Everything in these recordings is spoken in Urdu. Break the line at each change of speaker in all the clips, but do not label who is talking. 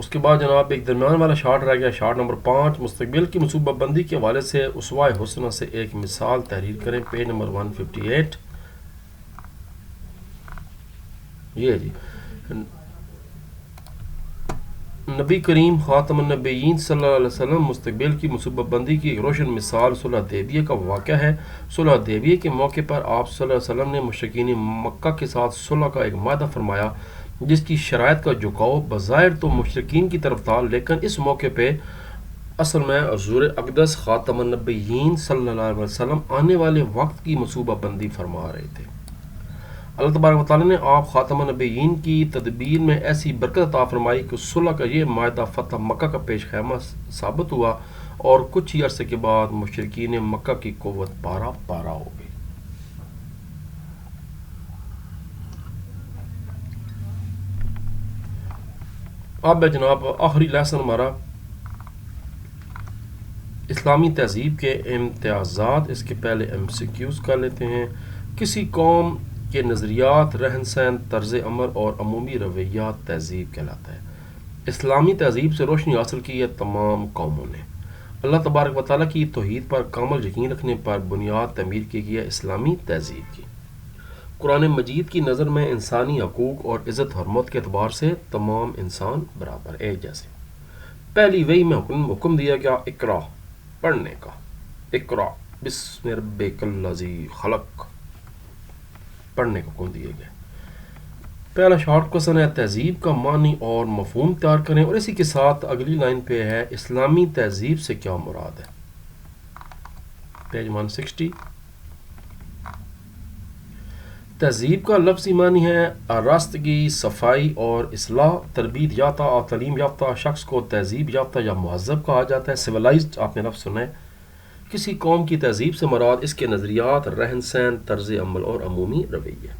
اس کے بعد جناب ایک درمیان والا شارٹ رہ گیا، شارٹ نمبر 5، مستقبل کی منصوبہ بندی کے حوالے سے اسوہ حسنہ سے ایک مثال تحریر کریں، پیج نمبر 158. یہ جی نبی کریم خاتم النبیین صلی اللہ علیہ وسلم مستقبل کی منصوبہ بندی کی ایک روشن مثال صلح حدیبیہ کا واقعہ ہے. صلح حدیبیہ کے موقع پر آپ صلی اللہ علیہ وسلم نے مشرکین مکہ کے ساتھ صلح کا ایک معاہدہ فرمایا جس کی شرائط کا جھکاؤ بظاہر تو مشرکین کی طرف تھا، لیکن اس موقع پہ اصل میں حضور اقدس خاتم النبیین صلی اللہ علیہ وسلم آنے والے وقت کی منصوبہ بندی فرما رہے تھے. اللہ تبارک و تعالیٰ نے آپ خاتم النبیین کی تدبیر میں ایسی برکت عطا فرمائی کہ صلح کا یہ معاہدہ فتح مکہ کا پیش خیمہ ثابت ہوا اور کچھ ہی عرصے کے بعد مشرکین مکہ کی قوت پارا پارا ہو گئی. اب جناب آخری لیسن ہمارا اسلامی تہذیب کے امتیازات. اس کے پہلے MCQs کر لیتے ہیں. کسی قوم کے نظریات، رہن سہن، طرز عمل اور عمومی رویات تہذیب کہلاتا ہے. اسلامی تہذیب سے روشنی حاصل کی ہے تمام قوموں نے. اللہ تبارک و تعالیٰ کی توحید پر کامل یقین رکھنے پر بنیاد تعمیر کی گئی ہے اسلامی تہذیب کی. قرآن مجید کی نظر میں انسانی حقوق اور عزت حرمت کے اعتبار سے تمام انسان برابر ایک جیسے. پہلی وحی میں حکم دیا گیا اقرا، پڑھنے کا. اقرا بسم ربک الذی خلق، پڑھنے کا حکم دیے گئے. پہلا شارٹ کوسچن ہے تہذیب کا معنی اور مفہوم تیار کریں، اور اسی کے ساتھ اگلی لائن پہ ہے اسلامی تہذیب سے کیا مراد ہے، پیج 160. تہذیب کا لفظی معنی ہے آراستگی، صفائی اور اصلاح. تربیت یافتہ اور تعلیم یافتہ شخص کو تہذیب یافتہ یا مہذب کہا جاتا ہے. سویلائزڈ آپ نے لفظ سنا ہے. کسی قوم کی تہذیب سے مراد اس کے نظریات، رہن سہن، طرز عمل اور عمومی رویہ.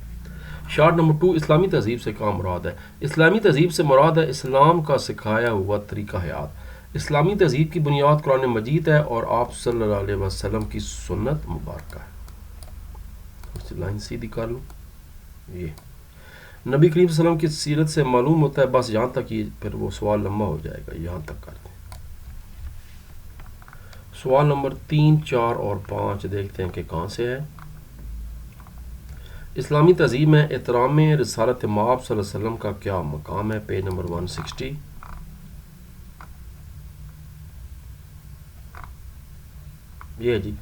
شارٹ نمبر 2، اسلامی تہذیب سے کیا مراد ہے. اسلامی تہذیب سے مراد ہے اسلام کا سکھایا ہوا طریقہ حیات. اسلامی تہذیب کی بنیاد قرآن مجید ہے اور آپ صلی اللہ علیہ وسلم کی سنت مبارکہ ہے. لائن سیدھی کر لوں. یہ نبی کریم صلی اللہ علیہ وسلم کی سیرت سے معلوم ہوتا ہے. بس یہاں تک ہی، پھر وہ سوال لمبا ہو جائے گا. یہاں تک کرتے ہیں. سوال نمبر 3، 4 اور 5 دیکھتے ہیں کہ کہاں سے ہے. اسلامی تہذیب میں احترام رسالت مآب صلی اللہ علیہ وسلم کا کیا مقام ہے، پیج نمبر 160. یہ جی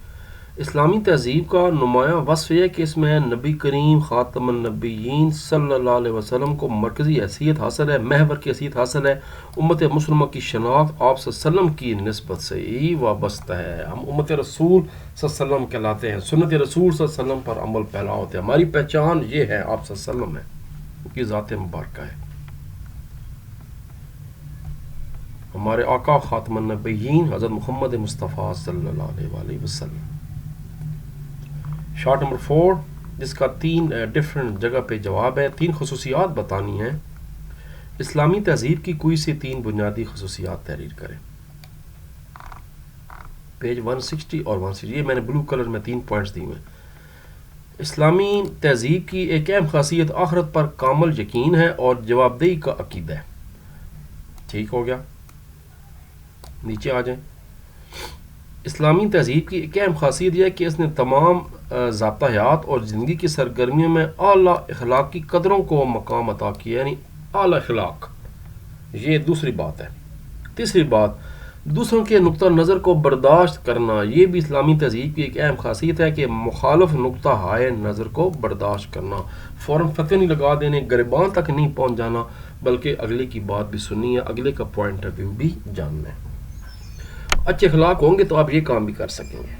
اسلامی تہذیب کا نمایاں وصف یہ ہے کہ اس میں نبی کریم خاتم النبیین صلی اللہ علیہ وسلم کو مرکزی حیثیت حاصل ہے، محور کی حیثیت حاصل ہے. امت مسلمہ کی شناخت آپ صلی اللہ علیہ وسلم کی نسبت سے ہی وابستہ ہے. ہم امت رسول صلی اللہ علیہ وسلم کہلاتے ہیں. سنت رسول صلی اللہ علیہ وسلم پر عمل پیرا ہوتے ہیں. ہماری پہچان یہ ہے، آپ صلی اللہ علیہ وسلم ہے، ان کی ذات مبارکہ ہے. ہمارے آقا خاتم النبیین حضرت محمد مصطفیٰ صلی اللہ علیہ وآلہ وسلم. شارٹ نمبر 4، جس کا 3 ڈفرنٹ جگہ پہ جواب ہے. 3 خصوصیات بتانی ہیں. اسلامی تہذیب کی کوئی سے 3 بنیادی خصوصیات تحریر کریں، پیج 160 اور 160. یہ میں نے بلو کلر میں 3 پوائنٹس دی ہیں. اسلامی تہذیب کی ایک اہم خاصیت آخرت پر کامل یقین ہے اور جواب دہی کا عقیدہ ہے. ٹھیک ہو گیا، نیچے آ جائیں. اسلامی تہذیب کی ایک اہم خاصیت یہ ہے کہ اس نے تمام ضابطہ حیات اور زندگی کی سرگرمیوں میں اعلیٰ اخلاقی قدروں کو مقام عطا کیا، یعنی اعلیٰ اخلاق. یہ دوسری بات ہے. تیسری بات، دوسروں کے نقطہ نظر کو برداشت کرنا. یہ بھی اسلامی تہذیب کی ایک اہم خاصیت ہے کہ مخالف نقطہ ہائے نظر کو برداشت کرنا. فوراً فتوی نہیں لگا دینے، گریباں تک نہیں پہنچ جانا، بلکہ اگلے کی بات بھی سننی ہے، اگلے کا پوائنٹ آف ویو بھی جاننا ہے. اچھے اخلاق ہوں گے تو آپ یہ کام بھی کر سکیں گے.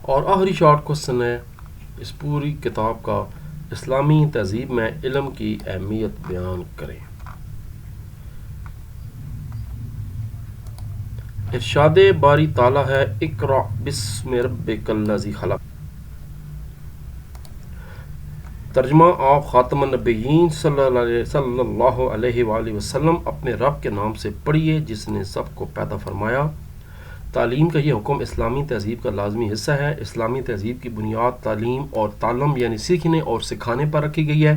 اور آخری شارٹ کوسچن ہے اس پوری کتاب کا، اسلامی تہذیب میں علم کی اہمیت بیان کریں. ارشاد باری تعالیٰ ہے اقرأ بسم ربک الذی خلق. ترجمہ، آپ خاتم النبیین صلی اللہ علیہ وآلہ وسلم اپنے رب کے نام سے پڑھیے جس نے سب کو پیدا فرمایا. تعلیم کا یہ حکم اسلامی تہذیب کا لازمی حصہ ہے. اسلامی تہذیب کی بنیاد تعلیم اور تعلم یعنی سیکھنے اور سکھانے پر رکھی گئی ہے.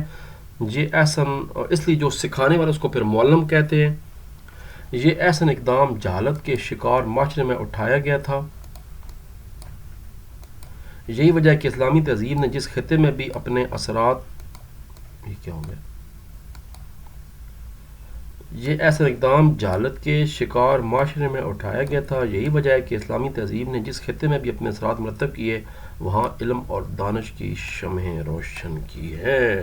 یہ احسن، اس لیے جو سکھانے والا اس کو پھر معلم کہتے ہیں. یہ احسن اقدام جہالت کے شکار معاشرے میں اٹھایا گیا تھا. یہی وجہ ہے کہ اسلامی تہذیب نے جس خطے میں بھی اپنے اثرات، یہ کیا ہو گیا، یہ احسن اقدام جہالت کے شکار معاشرے میں اٹھایا گیا تھا. یہی وجہ ہے کہ اسلامی تہذیب نے جس خطے میں بھی اپنے اثرات مرتب کیے وہاں علم اور دانش کی شمعیں روشن کی ہیں.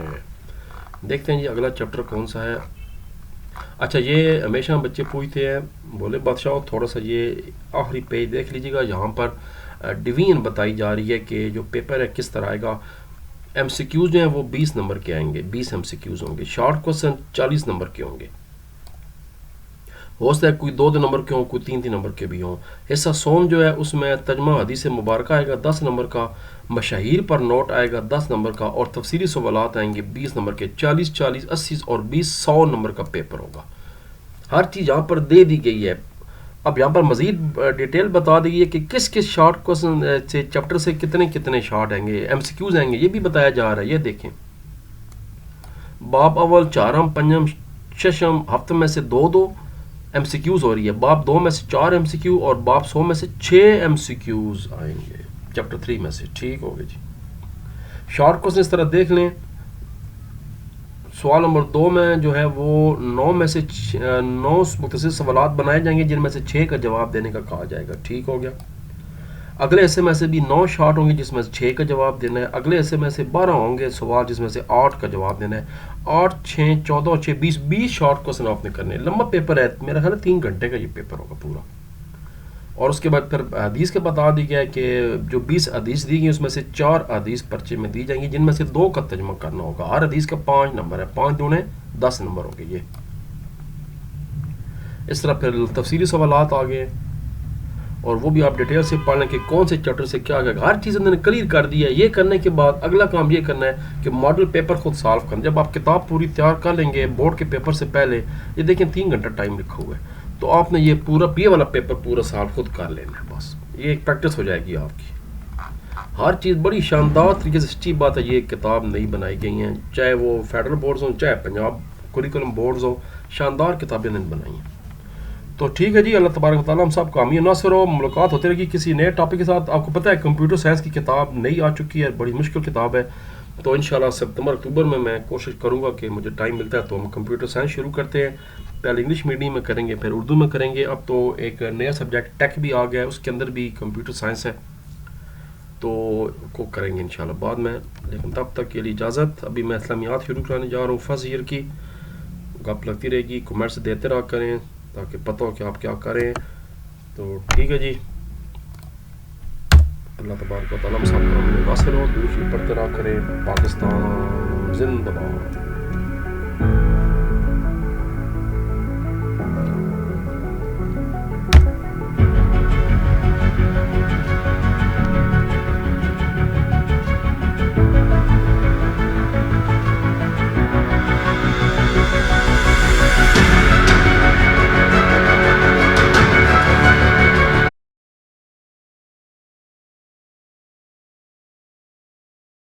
دیکھتے ہیں جی اگلا چیپٹر کون سا ہے. اچھا، یہ ہمیشہ بچے پوچھتے ہیں، بولے بادشاہ تھوڑا سا یہ آخری پیج دیکھ لیجیے گا. یہاں پر ڈویژن بتائی جا رہی ہے کہ جو پیپر ہے کس طرح آئے گا. ایم سی کیوز جو ہیں وہ 20 نمبر کے آئیں گے، 20 ایم سی کیوز ہوں گے. شارٹ کوسچن 40 نمبر کے ہوں گے. ہو سکتا ہے کوئی 2 نمبر کے ہوں، کوئی 3 نمبر کے بھی ہوں. حصہ سوم جو ہے اس میں ترجمہ حدیث مبارکہ آئے گا 10 نمبر کا، مشاہیر پر نوٹ آئے گا 10 نمبر کا، اور تفصیلی سوالات آئیں گے 20 نمبر کے. 40 40 80 اور 20 100 نمبر کا پیپر ہوگا. ہر چیز یہاں پر دے دی گئی ہے. اب یہاں پر مزید ڈیٹیل بتا دی گئی ہے کہ کس کس شارٹ کوسچن سے چیپٹر سے کتنے کتنے شارٹ آئیں گے، ایم سی کیوز آئیں گے، یہ بھی بتایا جا رہا ہے. یہ دیکھیں، باب اول چارم پنجم ششم ہفتہ میں سے 2 ایم سی کیوز ہو رہی ہے. باب 2 میں سے 4 ایم سی کیو اور باب 100 میں سے 6 ایم سی کیوز آئیں گے چیپٹر 3 میں سے. ٹھیک ہو گیا جی. شارٹ کوسچن اس طرح دیکھ لیں. سوال نمبر 2 میں جو ہے وہ 9 میں سے 9 مختصر سوالات بنائے جائیں گے جن میں سے 6 کا جواب دینے کا کہا جائے گا. ٹھیک ہو گیا. اگلے حصے میں سے بھی 9 شارٹ ہوں گے جس میں سے 6 کا جواب دینا ہے. اگلے حصے میں سے 12 ہوں گے سوال جس میں سے 8 کا جواب دینا ہے. 8 6 14 6 20 20 شارٹ کوسچن آپ نے کرنے ہیں. لمبا پیپر ہے، میرا خیال ہے 3 گھنٹے کا یہ پیپر ہوگا پورا. اور اس کے بعد پھر حدیث کے بتا دی گیا ہے کہ جو 20 حدیث دی گئی اس میں سے 4 حدیث پرچے میں دی جائیں گی جن میں سے 2 کا ترجمہ کرنا ہوگا. ہر حدیث کا 5 نمبر ہے، 5 دونے 10 نمبر ہوں گے. یہ اس طرح پھر تفصیلی سوالات آ گئے اور وہ بھی آپ ڈیٹیل سے پڑھ لیں کہ کون سے چیپٹر سے کیا گیا. ہر چیز انہوں نے کلیئر کر دی ہے. یہ کرنے کے بعد اگلا کام یہ کرنا ہے کہ ماڈل پیپر خود سالو کرنا. جب آپ کتاب پوری تیار کر لیں گے بورڈ کے پیپر سے پہلے، یہ دیکھیں 3 گھنٹہ ٹائم لکھا ہوا ہے، تو آپ نے یہ پورا یہ والا پیپر پورا سال خود کر لینا ہے. بس یہ ایک پریکٹس ہو جائے گی آپ کی. ہر چیز بڑی شاندار طریقے سے. سچی بات ہے یہ کتاب نہیں بنائی گئی ہیں، چاہے وہ فیڈرل بورڈز ہوں چاہے پنجاب کوریکولم بورڈز ہوں، شاندار کتابیں نہیں بنائی ہیں. تو ٹھیک ہے جی، اللہ تبارک و تعالیٰ ہم سب کو حامی و ناصر ہو. ملاقات ہوتی رہے گی کسی نئے ٹاپک کے ساتھ. آپ کو پتہ ہے کمپیوٹر سائنس کی کتاب نئی آ چکی ہے، بڑی مشکل کتاب ہے. تو انشاءاللہ ستمبر اکتوبر میں کوشش کروں گا کہ مجھے ٹائم ملتا ہے تو ہم کمپیوٹر سائنس شروع کرتے ہیں. پہلے انگلش میڈیم میں کریں گے، پھر اردو میں کریں گے. اب تو ایک نیا سبجیکٹ ٹیک بھی آ گیا ہے، اس کے اندر بھی کمپیوٹر سائنس ہے، تو کو کریں گے انشاءاللہ بعد میں. لیکن تب تک کے لیے اجازت. ابھی میں اسلامیات شروع کرانے جا رہا ہوں فرسٹ ایئر کی. گپ لگتی رہے گی، کمنٹس دیتے رہا کریں تاکہ پتہ ہو کہ آپ کیا کریں. تو ٹھیک ہے جی، اللہ تبارک و تعالیٰ ہم سب کو ناصر ہو. دوسری پڑھتے رہا کریں. پاکستان زندہ باد.